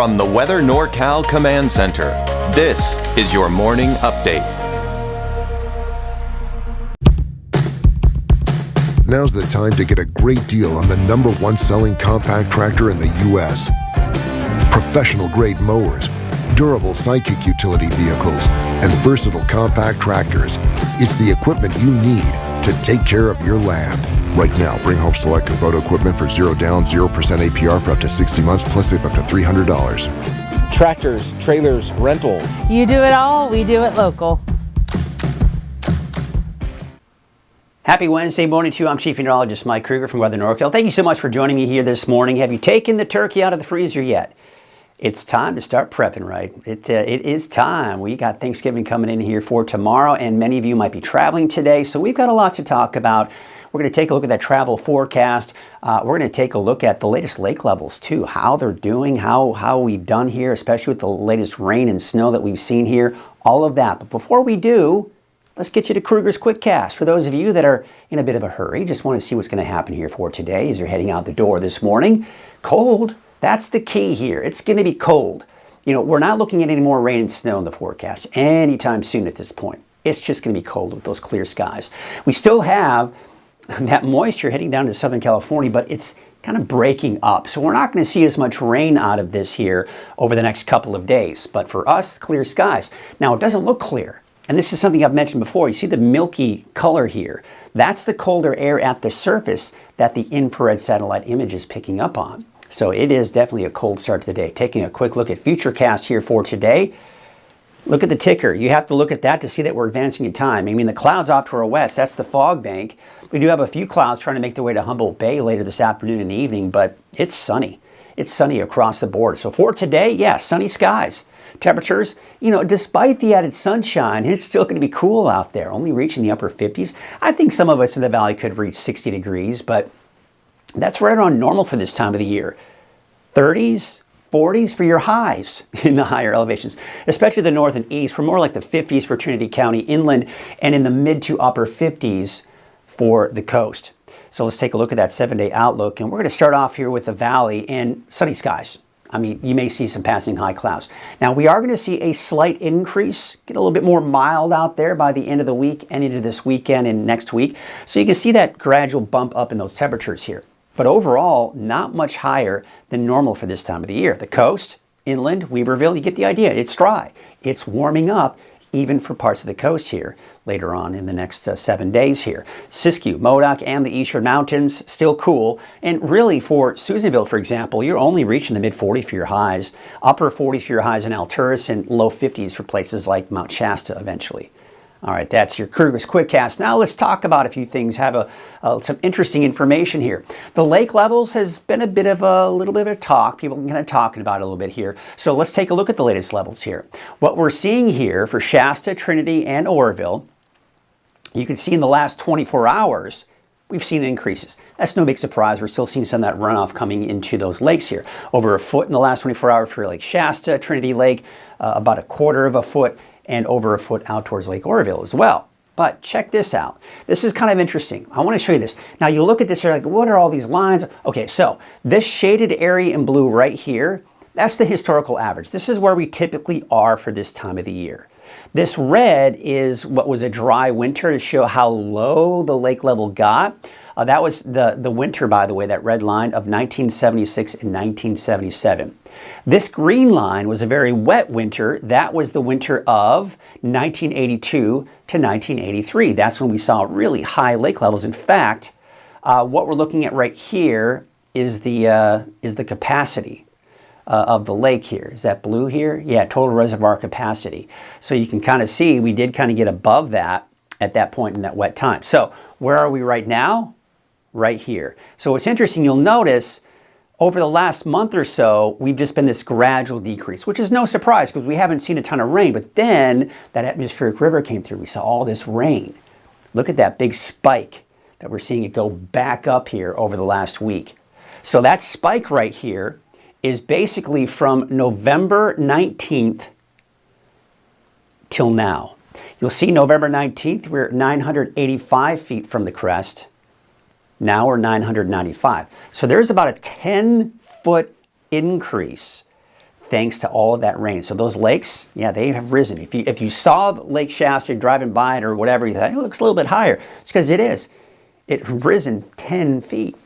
From the Weather NorCal Command Center, this is your morning update. Now's the time to get a great deal on the #1 selling compact tractor in the U.S. Professional-grade mowers, durable sidekick utility vehicles, and versatile compact tractors. It's the equipment you need to take care of your land. Right now, bring home select Kubota equipment for 0 down, 0% APR for up to 60 months, plus save up to $300. Tractors, trailers, rentals. You do it all, we do it local. Happy Wednesday morning to you. I'm Chief Meteorologist Mike Kruger from Weather NorCal. Thank you so much for joining me here this morning. Have you taken the turkey out of the freezer yet? It's time to start prepping, right? It is time. We got Thanksgiving coming in here for tomorrow, and many of you might be traveling today, so we've got a lot to talk about. We're going to take a look at that travel forecast. We're going to take a look at the latest lake levels too, how they're doing, how we've done here, especially with the latest rain and snow that we've seen here, all of that. But before we do, let's get you to Kruger's Quickcast. For those of you that are in a bit of a hurry, just want to see what's going to happen here for today as you're heading out the door this morning. Cold, that's the key here. It's going to be cold. You know, we're not looking at any more rain and snow in the forecast anytime soon at this point. It's just going to be cold with those clear skies. We still have that moisture heading down to Southern California, but it's kind of breaking up. So we're not going to see as much rain out of this here over the next couple of days. But for us, clear skies. Now, it doesn't look clear. And this is something I've mentioned before. You see the milky color here. That's the colder air at the surface that the infrared satellite image is picking up on. So it is definitely a cold start to the day. Taking a quick look at Futurecast here for today. Look at the ticker. You have to look at that to see that we're advancing in time. I mean, the clouds off to our west, that's the fog bank. We do have a few clouds trying to make their way to Humboldt Bay later this afternoon and evening, but it's sunny. It's sunny across the board. So for today, yeah, sunny skies. Temperatures, you know, despite the added sunshine, it's still going to be cool out there, only reaching the upper 50s. I think some of us in the valley could reach 60 degrees, but that's right around normal for this time of the year. 30s, 40s for your highs in the higher elevations, especially the north and east. For more like the 50s for Trinity County inland, and in the mid to upper 50s for the coast. So let's take a look at that 7-day outlook, and we're going to start off here with the valley and sunny skies. I mean, you may see some passing high clouds. Now, we are going to see a slight increase, get a little bit more mild out there by the end of the week and into this weekend and next week. So you can see that gradual bump up in those temperatures here. But overall, not much higher than normal for this time of the year. The coast, inland, Weaverville, you get the idea. It's dry. It's warming up even for parts of the coast here later on in the next 7 days here. Siskiyou, Modoc, and the Eastern Mountains, still cool. And really for Susanville, for example, you're only reaching the mid-40s for your highs, upper 40s for your highs in Alturas, and low 50s for places like Mount Shasta eventually. All right, that's your Kruger's Quickcast. Now let's talk about a few things, have some interesting information here. The lake levels has been a little bit of a talk. People are kind of talking about it a little bit here. So let's take a look at the latest levels here. What we're seeing here for Shasta, Trinity, and Oroville, you can see in the last 24 hours, we've seen increases. That's no big surprise. We're still seeing some of that runoff coming into those lakes here. Over a foot in the last 24 hours for Lake Shasta, Trinity Lake, about a quarter of a foot, and over a foot out towards Lake Oroville as well. But check this out. This is kind of interesting. I want to show you this. Now you look at this, you're like, what are all these lines? Okay, so this shaded area in blue right here, that's the historical average. This is where we typically are for this time of the year. This red is what was a dry winter to show how low the lake level got. That was the winter, by the way, that red line of 1976 and 1977. This green line was a very wet winter. That was the winter of 1982 to 1983. That's when we saw really high lake levels. In fact, what we're looking at right here is the capacity of the lake here. Is that blue here? Yeah, total reservoir capacity. So you can kind of see we did kind of get above that at that point in that wet time. So where are we right now? Right here. So what's interesting, you'll notice over the last month or so, we've just been this gradual decrease, which is no surprise because we haven't seen a ton of rain. But then that atmospheric river came through. We saw all this rain. Look at that big spike that we're seeing it go back up here over the last week. So that spike right here is basically from November 19th till now. You'll see November 19th, we're at 985 feet from the crest. Now we're 995. So there's about a 10-foot increase thanks to all of that rain. So those lakes, yeah, they have risen. If you saw Lake Shasta driving by it or whatever, you thought, it looks a little bit higher. It's because it is. It's risen 10 feet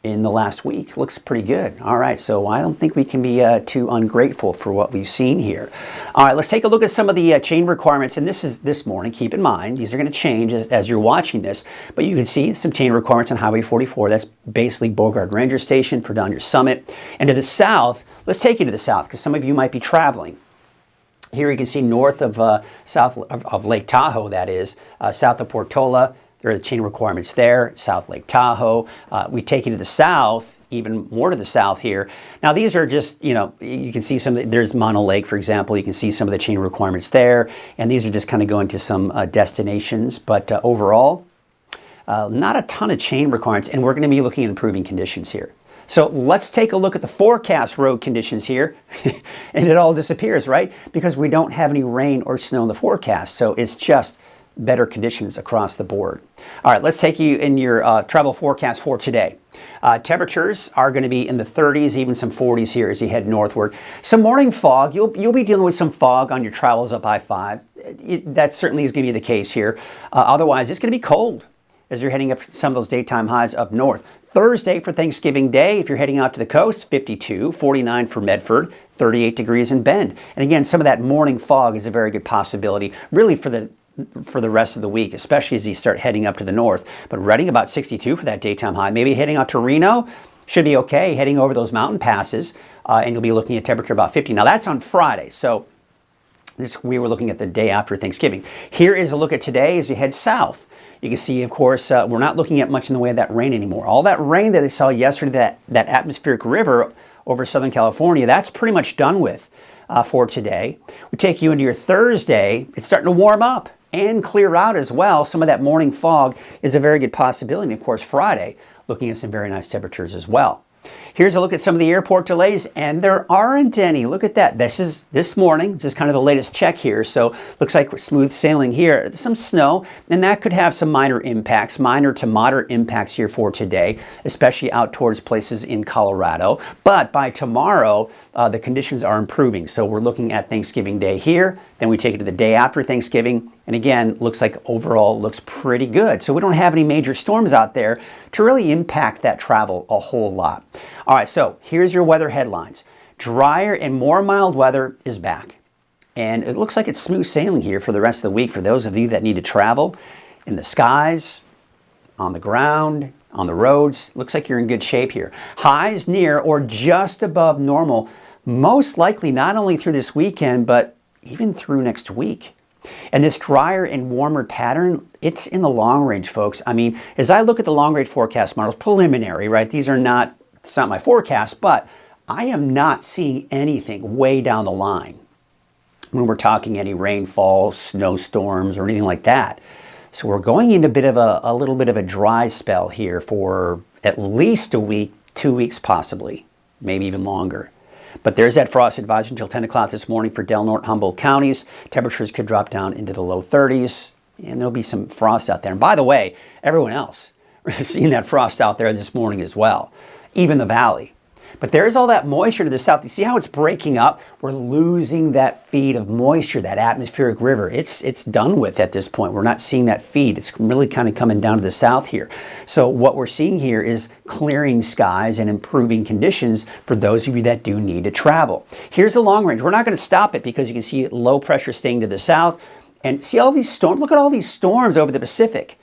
in the last week. Looks pretty good. All right, so I don't think we can be too ungrateful for what we've seen here. All right, let's take a look at some of the chain requirements. And this is this morning. Keep in mind, these are going to change as you're watching this. But you can see some chain requirements on Highway 44. That's basically Bogart Ranger Station for down your summit. And to the south, let's take you to the south because some of you might be traveling. Here you can see north of south of Lake Tahoe, that is, south of Portola. There are the chain requirements there, South Lake Tahoe. We take you to the south, even more to the south here. Now these are just, you can see there's Mono Lake, for example. You can see some of the chain requirements there. And these are just kind of going to some destinations. But overall, not a ton of chain requirements. And we're going to be looking at improving conditions here. So let's take a look at the forecast road conditions here. And it all disappears, right? Because we don't have any rain or snow in the forecast. So it's just better conditions across the board. All right, let's take you in your travel forecast for today. Temperatures are going to be in the 30s, even some 40s here as you head northward. Some morning fog. You'll be dealing with some fog on your travels up I-5. That certainly is going to be the case here. Otherwise, it's going to be cold as you're heading up some of those daytime highs up north. Thursday for Thanksgiving Day, if you're heading out to the coast, 52, 49 for Medford, 38 degrees in Bend. And again, some of that morning fog is a very good possibility, really for the rest of the week, especially as you start heading up to the north. But Reading about 62 for that daytime high. Maybe heading out to Reno should be okay, heading over those mountain passes, and you'll be looking at temperature about 50. Now that's on Friday, so we were looking at the day after Thanksgiving. Here is a look at today as you head south. You can see, of course, we're not looking at much in the way of that rain anymore. All that rain that I saw yesterday, that atmospheric river over Southern California, that's pretty much done with for today. We take you into your Thursday. It's starting to warm up and clear out as well. Some of that morning fog is a very good possibility. And of course, Friday, looking at some very nice temperatures as well. Here's a look at some of the airport delays, and there aren't any. Look at that. This is this morning, just kind of the latest check here. So looks like we're smooth sailing here. Some snow, and that could have some minor impacts, minor to moderate impacts here for today, especially out towards places in Colorado. But by tomorrow, the conditions are improving. So we're looking at Thanksgiving Day here. Then we take it to the day after Thanksgiving. And again, looks like overall looks pretty good. So we don't have any major storms out there to really impact that travel a whole lot. All right, so here's your weather headlines. Drier and more mild weather is back. And it looks like it's smooth sailing here for the rest of the week for those of you that need to travel in the skies, on the ground, on the roads. Looks like you're in good shape here. Highs near or just above normal, most likely not only through this weekend, but even through next week. And this drier and warmer pattern, it's in the long range, folks. I mean, as I look at the long range forecast models, preliminary, right? It's not my forecast, but I am not seeing anything way down the line when we're talking any rainfall, snowstorms, or anything like that. So we're going into a little bit of a dry spell here for at least a week, 2 weeks possibly, maybe even longer. But there's that frost advisory until 10 o'clock this morning for Del Norte, Humboldt counties. Temperatures could drop down into the low 30s, and there'll be some frost out there. And by the way, everyone else is seeing that frost out there this morning as well, even the valley. But there's all that moisture to the south. You see how it's breaking up? We're losing that feed of moisture, that atmospheric river. It's done with at this point. We're not seeing that feed. It's really kind of coming down to the south here. So what we're seeing here is clearing skies and improving conditions for those of you that do need to travel. Here's the long range. We're not going to stop it because you can see low pressure staying to the south. And see all these storms? Look at all these storms over the Pacific.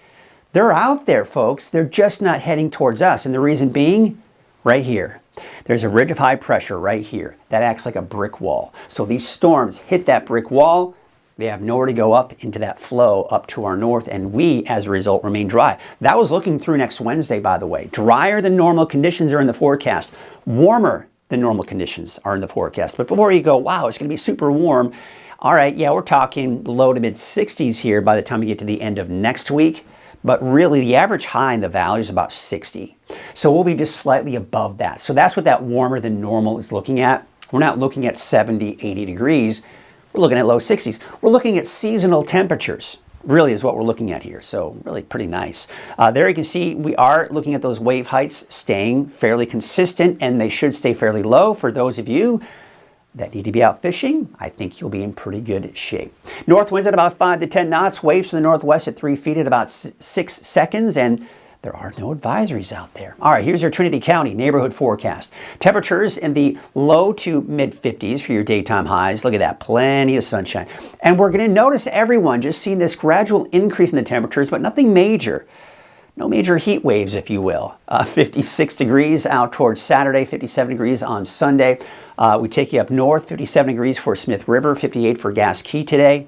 They're out there, folks. They're just not heading towards us. And the reason being, right here. There's a ridge of high pressure right here that acts like a brick wall. So these storms hit that brick wall. They have nowhere to go up into that flow up to our north, and we, as a result, remain dry. That was looking through next Wednesday, by the way. Drier than normal conditions are in the forecast. Warmer than normal conditions are in the forecast. But before you go, wow, it's going to be super warm. All right, yeah, we're talking low to mid 60s here by the time we get to the end of next week. But really, the average high in the valley is about 60. So we'll be just slightly above that. So that's what that warmer than normal is looking at. We're not looking at 70, 80 degrees. We're looking at low 60s. We're looking at seasonal temperatures, really is what we're looking at here. So really pretty nice. There you can see we are looking at those wave heights staying fairly consistent, and they should stay fairly low for those of you that need to be out fishing, I think you'll be in pretty good shape. North winds at about 5 to 10 knots, waves from the northwest at 3 feet at about 6 seconds, and there are no advisories out there. All right, here's your Trinity County neighborhood forecast. Temperatures in the low to mid 50s for your daytime highs. Look at that, plenty of sunshine. And we're going to notice everyone just seeing this gradual increase in the temperatures, but nothing major. No major heat waves, if you will. 56 degrees out towards Saturday, 57 degrees on Sunday. We take you up north, 57 degrees for Smith River, 58 for Gas Key today.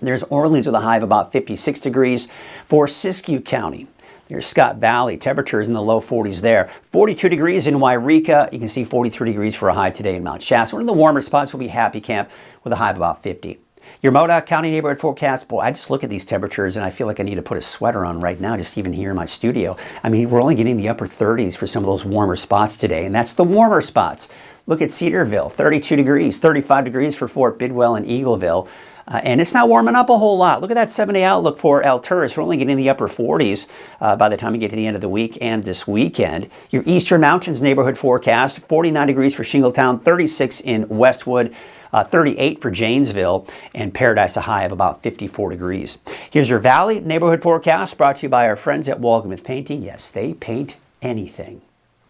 There's Orleans with a high of about 56 degrees for Siskiyou County. There's Scott Valley, temperatures in the low 40s there. 42 degrees in Wairika. You can see 43 degrees for a high today in Mount Shasta. One of the warmer spots will be Happy Camp with a high of about 50. Your Modoc County neighborhood forecast, boy, I just look at these temperatures and I feel like I need to put a sweater on right now, just even here in my studio. I mean, we're only getting the upper 30s for some of those warmer spots today, and that's the warmer spots. Look at Cedarville, 32 degrees, 35 degrees for Fort Bidwell and Eagleville. And it's not warming up a whole lot. Look at that 7-day outlook for Alturas. We're only getting the upper 40s by the time you get to the end of the week and this weekend. Your Eastern Mountains neighborhood forecast, 49 degrees for Shingletown, 36 in Westwood, 38 for Janesville, and Paradise a high of about 54 degrees. Here's your Valley neighborhood forecast brought to you by our friends at Walgamuth Painting. Yes, they paint anything.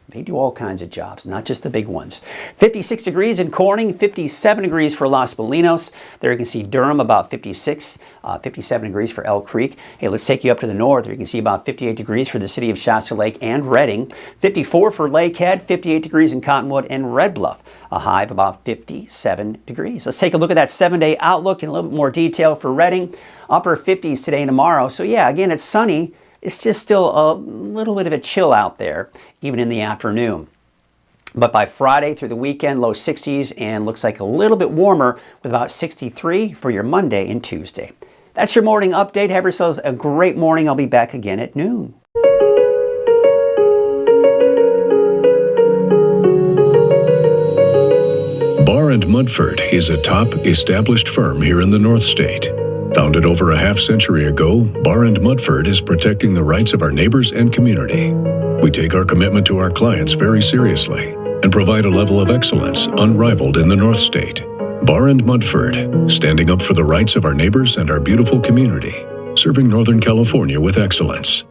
They do all kinds of jobs, not just the big ones. 56 degrees in Corning, 57 degrees for Los Molinos. There you can see Durham about 56, 57 degrees for Elk Creek. Hey, let's take you up to the north. You can see about 58 degrees for the city of Shasta Lake and Redding. 54 for Lakehead, 58 degrees in Cottonwood and Red Bluff. A high of about 57 degrees. Let's take a look at that 7-day outlook in a little bit more detail for Redding. Upper 50s today and tomorrow. So yeah, again, it's sunny. It's just still a little bit of a chill out there, even in the afternoon. But by Friday through the weekend, low 60s and looks like a little bit warmer with about 63 for your Monday and Tuesday. That's your morning update. Have yourselves a great morning. I'll be back again at noon. Barr & Mudford is a top established firm here in the North State. Founded over a half-century ago, Barr & Mudford is protecting the rights of our neighbors and community. We take our commitment to our clients very seriously and provide a level of excellence unrivaled in the North State. Barr & Mudford, standing up for the rights of our neighbors and our beautiful community, serving Northern California with excellence.